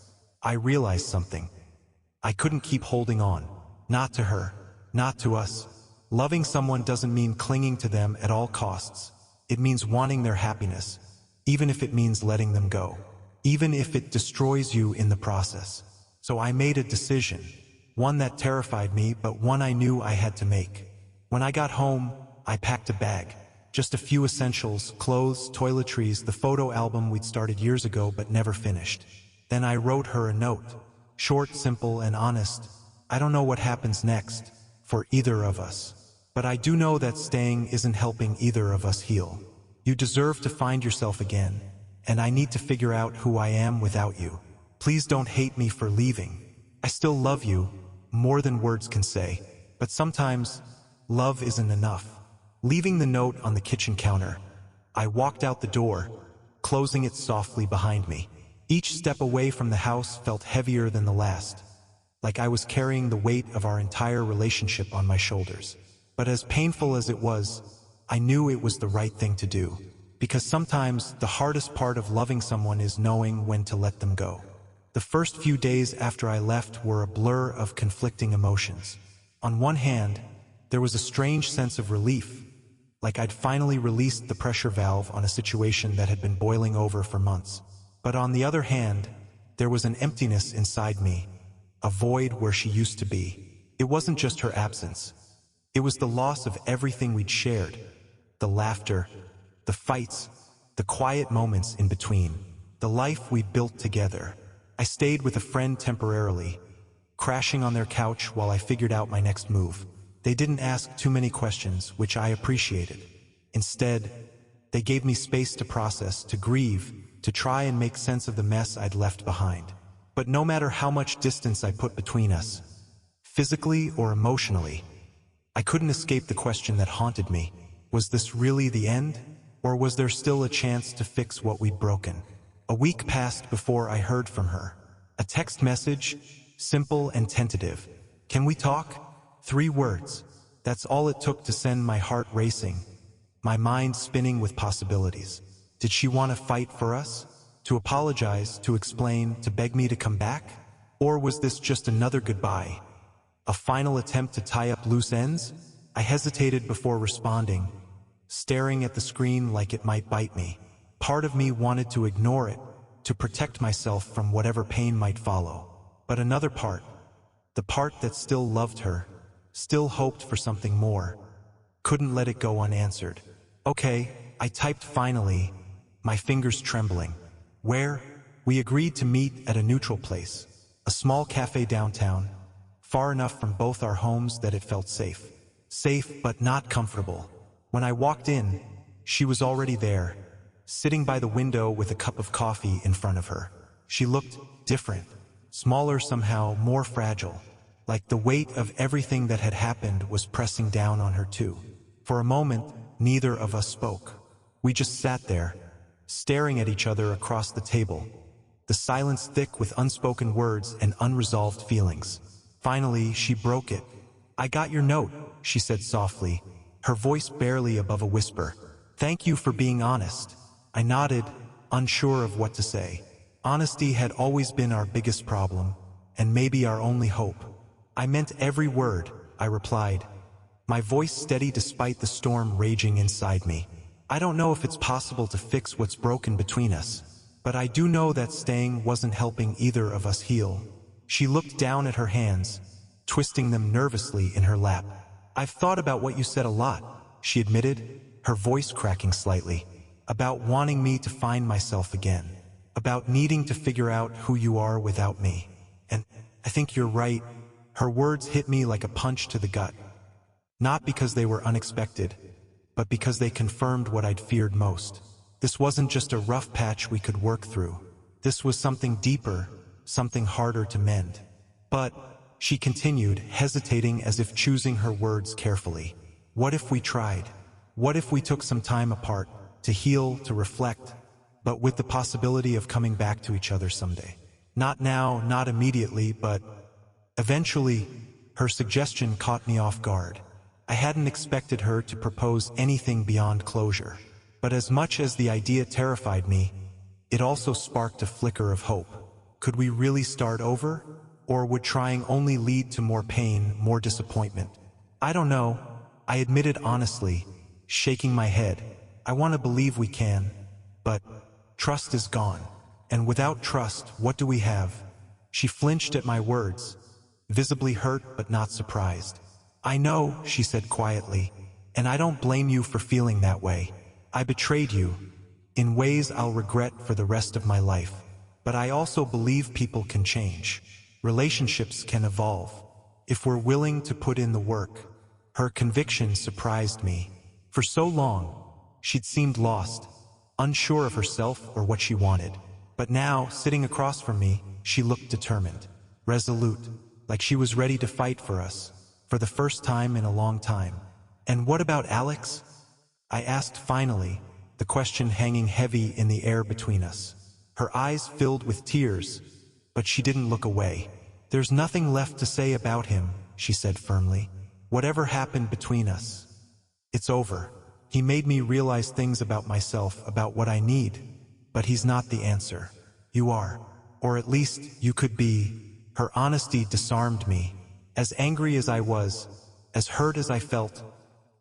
I realized something. I couldn't keep holding on. Not to her. Not to us. Loving someone doesn't mean clinging to them at all costs. It means wanting their happiness, even if it means letting them go. Even if it destroys you in the process. So I made a decision. One that terrified me, but one I knew I had to make. When I got home, I packed a bag. Just a few essentials, clothes, toiletries, the photo album we'd started years ago but never finished. Then I wrote her a note. Short, simple, and honest. I don't know what happens next, for either of us. But I do know that staying isn't helping either of us heal. You deserve to find yourself again, and I need to figure out who I am without you. Please don't hate me for leaving. I still love you, more than words can say, but sometimes, love isn't enough. Leaving the note on the kitchen counter, I walked out the door, closing it softly behind me. Each step away from the house felt heavier than the last, like I was carrying the weight of our entire relationship on my shoulders. But as painful as it was, I knew it was the right thing to do. Because sometimes the hardest part of loving someone is knowing when to let them go. The first few days after I left were a blur of conflicting emotions. On one hand, there was a strange sense of relief, like I'd finally released the pressure valve on a situation that had been boiling over for months. But on the other hand, there was an emptiness inside me, a void where she used to be. It wasn't just her absence. It was the loss of everything we'd shared, the laughter, the fights, the quiet moments in between, the life we built together. I stayed with a friend temporarily, crashing on their couch while I figured out my next move. They didn't ask too many questions, which I appreciated. Instead, they gave me space to process, to grieve, to try and make sense of the mess I'd left behind. But no matter how much distance I put between us, physically or emotionally, I couldn't escape the question that haunted me. Was this really the end? Or was there still a chance to fix what we'd broken? A week passed before I heard from her. A text message, simple and tentative. Can we talk? 3 words. That's all it took to send my heart racing, my mind spinning with possibilities. Did she want to fight for us? To apologize, to explain, to beg me to come back? Or was this just another goodbye? A final attempt to tie up loose ends? I hesitated before responding, staring at the screen like it might bite me. Part of me wanted to ignore it, to protect myself from whatever pain might follow. But another part, the part that still loved her, still hoped for something more, couldn't let it go unanswered. Okay, I typed finally, my fingers trembling. Where? We agreed to meet at a neutral place, a small cafe downtown, far enough from both our homes that it felt safe. Safe but not comfortable. When I walked in, she was already there, sitting by the window with a cup of coffee in front of her. She looked different, smaller somehow, more fragile, like the weight of everything that had happened was pressing down on her too. For a moment, neither of us spoke. We just sat there, staring at each other across the table, the silence thick with unspoken words and unresolved feelings. Finally, she broke it. I got your note, she said softly, her voice barely above a whisper. Thank you for being honest. I nodded, unsure of what to say. Honesty had always been our biggest problem, and maybe our only hope. I meant every word, I replied, my voice steady despite the storm raging inside me. I don't know if it's possible to fix what's broken between us, but I do know that staying wasn't helping either of us heal. She looked down at her hands, twisting them nervously in her lap. I've thought about what you said a lot, she admitted, her voice cracking slightly. About wanting me to find myself again. About needing to figure out who you are without me. And I think you're right. Her words hit me like a punch to the gut. Not because they were unexpected, but because they confirmed what I'd feared most. This wasn't just a rough patch we could work through. This was something deeper, something harder to mend. But, she continued, hesitating as if choosing her words carefully. What if we tried? What if we took some time apart, to heal, to reflect, but with the possibility of coming back to each other someday? Not now, not immediately, but eventually. Her suggestion caught me off guard. I hadn't expected her to propose anything beyond closure. But as much as the idea terrified me, it also sparked a flicker of hope. Could we really start over? Or would trying only lead to more pain, more disappointment? I don't know, I admitted honestly, shaking my head. I want to believe we can, but trust is gone. And without trust, what do we have? She flinched at my words, visibly hurt but not surprised. I know, she said quietly, and I don't blame you for feeling that way. I betrayed you, in ways I'll regret for the rest of my life. But I also believe people can change. Relationships can evolve, if we're willing to put in the work. Her conviction surprised me. For so long, she'd seemed lost, unsure of herself or what she wanted. But now, sitting across from me, she looked determined, resolute, like she was ready to fight for us, for the first time in a long time. And what about Alex? I asked finally, the question hanging heavy in the air between us. Her eyes filled with tears, but she didn't look away. There's nothing left to say about him, she said firmly. Whatever happened between us, it's over. He made me realize things about myself, about what I need. But he's not the answer. You are. Or at least, you could be. Her honesty disarmed me. As angry as I was, as hurt as I felt,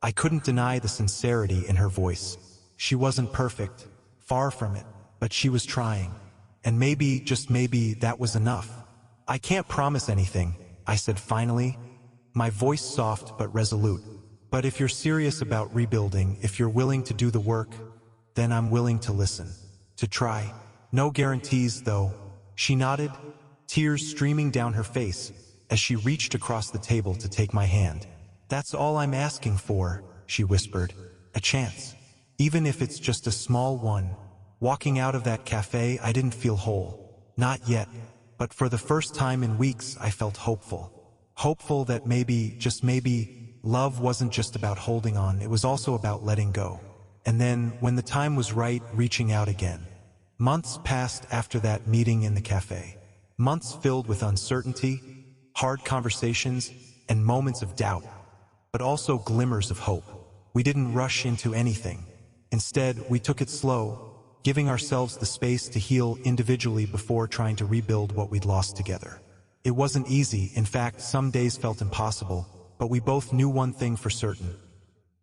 I couldn't deny the sincerity in her voice. She wasn't perfect, far from it, but she was trying. And maybe, just maybe, that was enough. I can't promise anything, I said finally, my voice soft but resolute. But if you're serious about rebuilding, if you're willing to do the work, then I'm willing to listen, to try. No guarantees, though. She nodded, tears streaming down her face, as she reached across the table to take my hand. That's all I'm asking for, she whispered. A chance. Even if it's just a small one. Walking out of that cafe, I didn't feel whole. Not yet. But for the first time in weeks, I felt hopeful. Hopeful that maybe, just maybe, love wasn't just about holding on, it was also about letting go. And then, when the time was right, reaching out again. Months passed after that meeting in the cafe. Months filled with uncertainty, hard conversations, and moments of doubt, but also glimmers of hope. We didn't rush into anything. Instead, we took it slow, giving ourselves the space to heal individually before trying to rebuild what we'd lost together. It wasn't easy, in fact, some days felt impossible, but we both knew one thing for certain.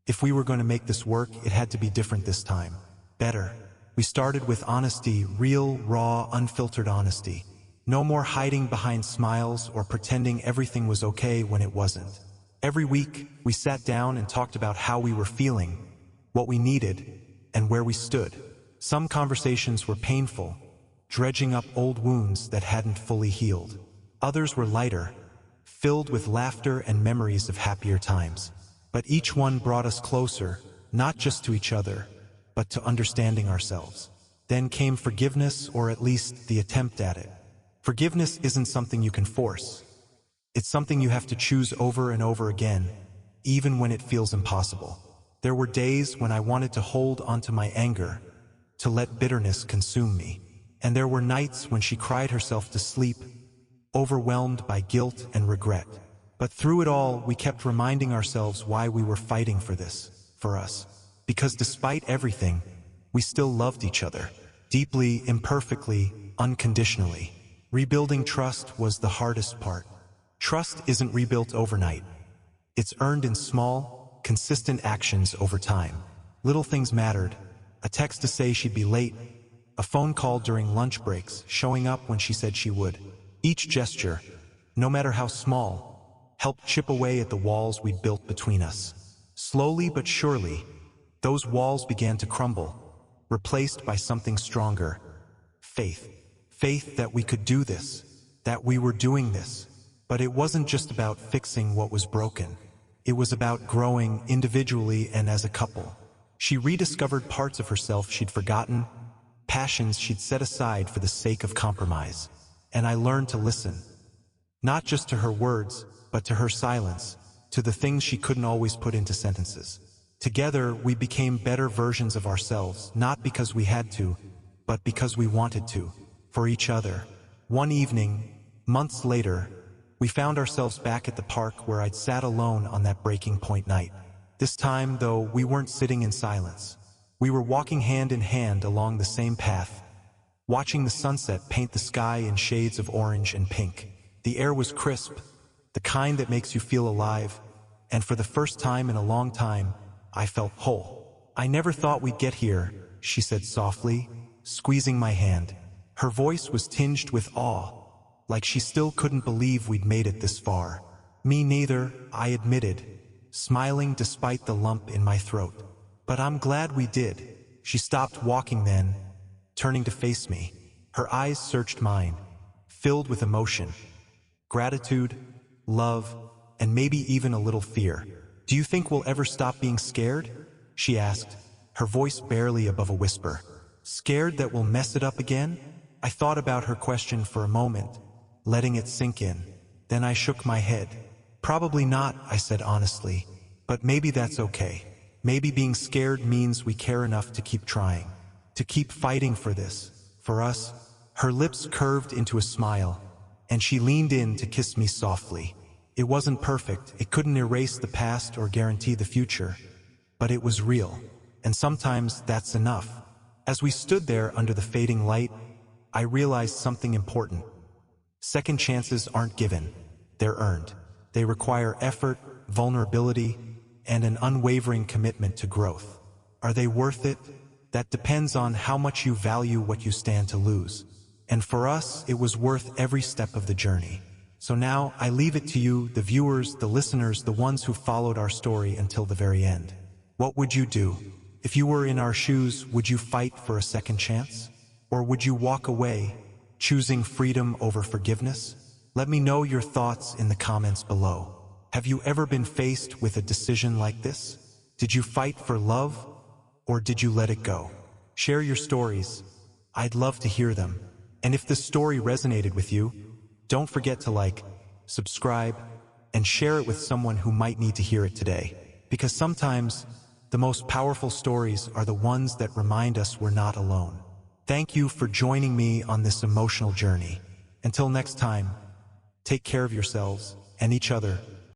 If we were going to make this work, it had to be different this time. Better. We started with honesty, real, raw, unfiltered honesty. No more hiding behind smiles or pretending everything was okay when it wasn't. Every week, we sat down and talked about how we were feeling, what we needed, and where we stood. Some conversations were painful, dredging up old wounds that hadn't fully healed. Others were lighter, filled with laughter and memories of happier times. But each one brought us closer, not just to each other, but to understanding ourselves. Then came forgiveness, or at least the attempt at it. Forgiveness isn't something you can force. It's something you have to choose over and over again, even when it feels impossible. There were days when I wanted to hold onto my anger, to let bitterness consume me. And there were nights when she cried herself to sleep, overwhelmed by guilt and regret. But through it all, we kept reminding ourselves why we were fighting for this, for us. Because despite everything, we still loved each other. Deeply, imperfectly, unconditionally. Rebuilding trust was the hardest part. Trust isn't rebuilt overnight. It's earned in small, consistent actions over time. Little things mattered. A text to say she'd be late, a phone call during lunch breaks, showing up when she said she would. Each gesture, no matter how small, helped chip away at the walls we'd built between us. Slowly but surely, those walls began to crumble, replaced by something stronger. Faith. Faith that we could do this, that we were doing this. But it wasn't just about fixing what was broken. It was about growing individually and as a couple. She rediscovered parts of herself she'd forgotten, passions she'd set aside for the sake of compromise. And I learned to listen. Not just to her words, but to her silence, to the things she couldn't always put into sentences. Together, we became better versions of ourselves, not because we had to, but because we wanted to, for each other. One evening, months later, we found ourselves back at the park where I'd sat alone on that breaking point night. This time, though, we weren't sitting in silence. We were walking hand in hand along the same path, watching the sunset paint the sky in shades of orange and pink. The air was crisp, the kind that makes you feel alive, and for the first time in a long time, I felt whole. I never thought we'd get here, she said softly, squeezing my hand. Her voice was tinged with awe, like she still couldn't believe we'd made it this far. Me neither, I admitted, smiling despite the lump in my throat. But I'm glad we did. She stopped walking then, turning to face me. Her eyes searched mine, filled with emotion, gratitude, love, and maybe even a little fear. Do you think we'll ever stop being scared? She asked, her voice barely above a whisper. Scared that we'll mess it up again? I thought about her question for a moment, letting it sink in. Then I shook my head. Probably not, I said honestly, but maybe that's okay. Maybe being scared means we care enough to keep trying, to keep fighting for this, for us. Her lips curved into a smile, and she leaned in to kiss me softly. It wasn't perfect, it couldn't erase the past or guarantee the future, but it was real. And sometimes that's enough. As we stood there under the fading light, I realized something important. Second chances aren't given, they're earned. They require effort, vulnerability, and an unwavering commitment to growth. Are they worth it? That depends on how much you value what you stand to lose. And for us, it was worth every step of the journey. So now, I leave it to you, the viewers, the listeners, the ones who followed our story until the very end. What would you do? If you were in our shoes, would you fight for a second chance? Or would you walk away, choosing freedom over forgiveness? Let me know your thoughts in the comments below. Have you ever been faced with a decision like this? Did you fight for love, or did you let it go? Share your stories. I'd love to hear them. And if this story resonated with you, don't forget to like, subscribe, and share it with someone who might need to hear it today. Because sometimes, the most powerful stories are the ones that remind us we're not alone. Thank you for joining me on this emotional journey. Until next time, take care of yourselves and each other.